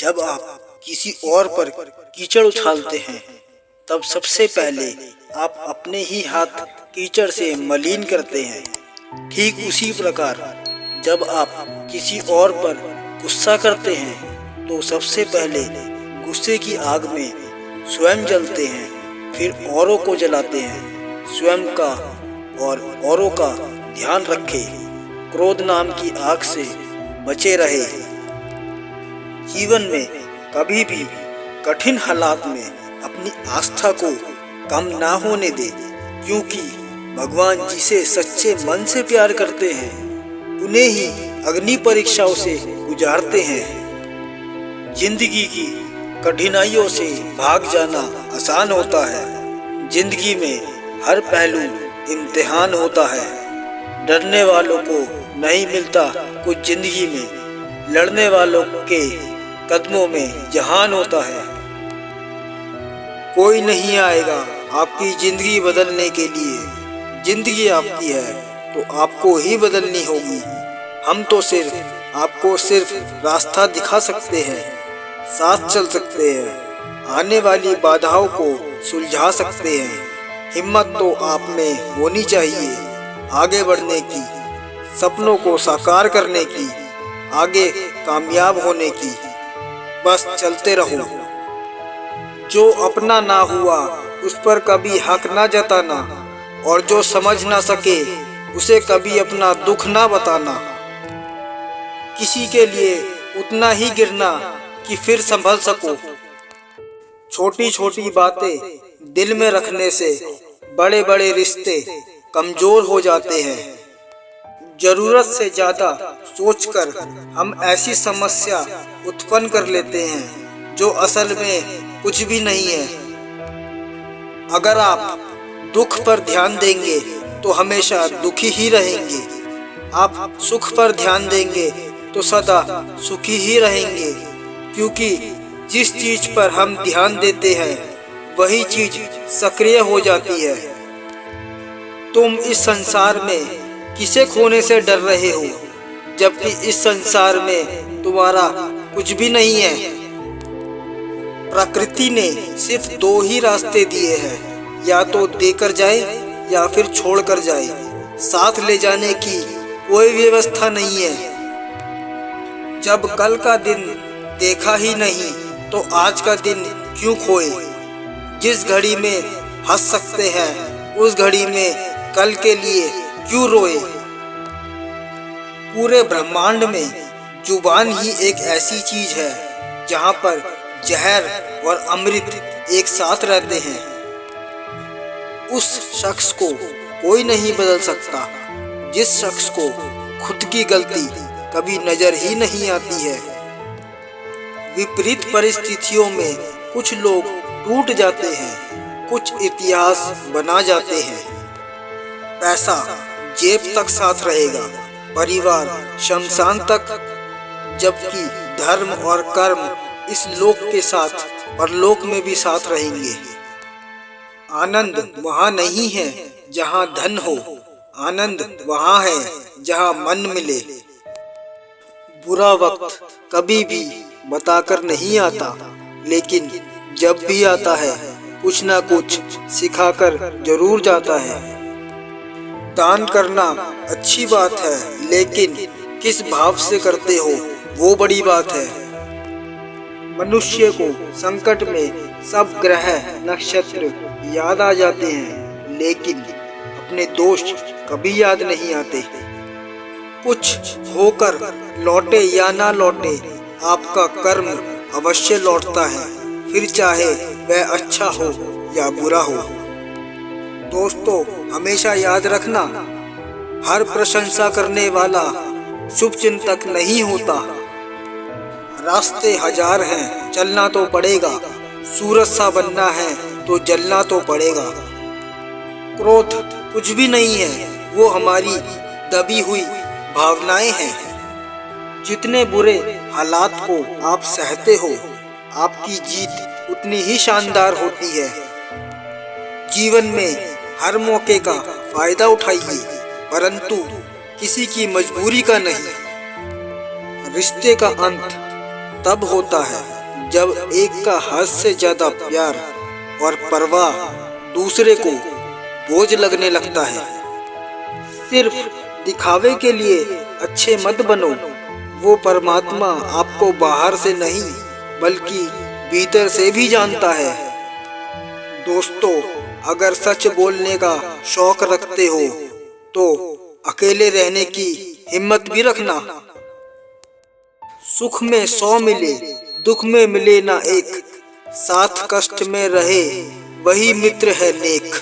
जब आप किसी और पर कीचड़ उछालते हैं तब सबसे पहले आप अपने ही हाथ कीचड़ से मलिन करते हैं। ठीक उसी प्रकार जब आप किसी और पर गुस्सा करते हैं तो सबसे पहले गुस्से की आग में स्वयं जलते हैं, फिर औरों को जलाते हैं। स्वयं का और औरों का ध्यान रखें, क्रोध नाम की आग से बचे रहे। जीवन में कभी भी कठिन हालात में अपनी आस्था को कम ना होने दे, क्योंकि भगवान जिसे सच्चे मन से प्यार करते हैं उन्हें ही अग्नि परीक्षाओं से गुजारते हैं। जिंदगी की कठिनाइयों से भाग जाना आसान होता है। जिंदगी में हर पहलू इम्तिहान होता है। डरने वालों को नहीं मिलता कुछ जिंदगी में, लड़ने वालों के कदमों में जहान होता है। कोई नहीं आएगा आपकी जिंदगी बदलने के लिए। जिंदगी आपकी है तो आपको ही बदलनी होगी। हम तो आपको सिर्फ रास्ता दिखा सकते हैं, साथ चल सकते हैं, आने वाली बाधाओं को सुलझा सकते हैं। हिम्मत तो आप में होनी चाहिए आगे बढ़ने की, सपनों को साकार करने की, आगे कामयाब होने की। बस चलते रहो। जो अपना ना हुआ उस पर कभी हक ना जताना, और जो समझ ना सके उसे कभी अपना दुख ना बताना। किसी के लिए उतना ही गिरना कि फिर संभल सको। छोटी छोटी बातें दिल में रखने से बड़े बड़े रिश्ते कमजोर हो जाते हैं। जरूरत से ज्यादा सोचकर हम ऐसी समस्या उत्पन्न कर लेते हैं जो असल में कुछ भी नहीं है। अगर आप दुख पर ध्यान देंगे तो हमेशा दुखी ही रहेंगे। आप सुख पर ध्यान देंगे तो सदा सुखी ही रहेंगे, क्योंकि जिस चीज पर हम ध्यान देते हैं वही चीज सक्रिय हो जाती है। तुम इस संसार में किसे खोने से डर रहे हो, जबकि इस संसार में तुम्हारा कुछ भी नहीं है। प्रकृति ने सिर्फ दो ही रास्ते दिए हैं, या तो देकर जाए या फिर छोड़कर जाए। साथ ले जाने की कोई व्यवस्था नहीं है। जब कल का दिन देखा ही नहीं तो आज का दिन क्यों खोए। जिस घड़ी में हंस सकते हैं उस घड़ी में कल के लिए क्यों रोए। पूरे ब्रह्मांड में जुबान ही एक ऐसी चीज है जहाँ पर जहर और अमृत एक साथ रहते हैं। उस शख्स को कोई नहीं बदल सकता जिस शख्स को खुद की गलती कभी नजर ही नहीं आती है। विपरीत परिस्थितियों में कुछ लोग टूट जाते हैं, कुछ इतिहास बना जाते हैं। पैसा जेब तक साथ रहेगा, परिवार शमशान तक, जबकि धर्म और कर्म इस लोक के साथ परलोक में भी साथ रहेंगे। आनंद वहाँ नहीं है जहाँ धन हो, आनंद वहाँ है जहाँ मन मिले। बुरा वक्त कभी भी बताकर नहीं आता, लेकिन जब भी आता है कुछ ना कुछ सिखाकर जरूर जाता है। दान करना अच्छी बात है, लेकिन किस भाव से करते हो वो बड़ी बात है। मनुष्य को संकट में सब ग्रह नक्षत्र याद आ जाते हैं, लेकिन अपने दोष कभी याद नहीं आते। कुछ होकर लौटे या ना लौटे, आपका कर्म अवश्य लौटता है, फिर चाहे वह अच्छा हो या बुरा हो। दोस्तों, हमेशा याद रखना, हर प्रशंसा करने वाला शुभ चिंतक नहीं होता। रास्ते हजार हैं, चलना तो पड़ेगा। सूरज सा बनना है तो जलना तो पड़ेगा। क्रोध कुछ भी नहीं है, वो हमारी दबी हुई भावनाएं हैं। जितने बुरे हालात को आप सहते हो, आपकी जीत उतनी ही शानदार होती है। जीवन में हर मौके का फायदा उठाइए, परंतु किसी की मजबूरी का नहीं। रिश्ते का अंत तब होता है जब एक का हद से ज्यादा प्यार और परवाह दूसरे को बोझ लगने लगता है। सिर्फ दिखावे के लिए अच्छे मत बनो। वो परमात्मा आपको बाहर से नहीं बल्कि भीतर से भी जानता है। दोस्तों, अगर सच बोलने का शौक रखते हो तो अकेले रहने की हिम्मत भी रखना। सुख में 100 मिले, दुख में मिले ना एक, साथ कष्ट में रहे वही मित्र है नेक।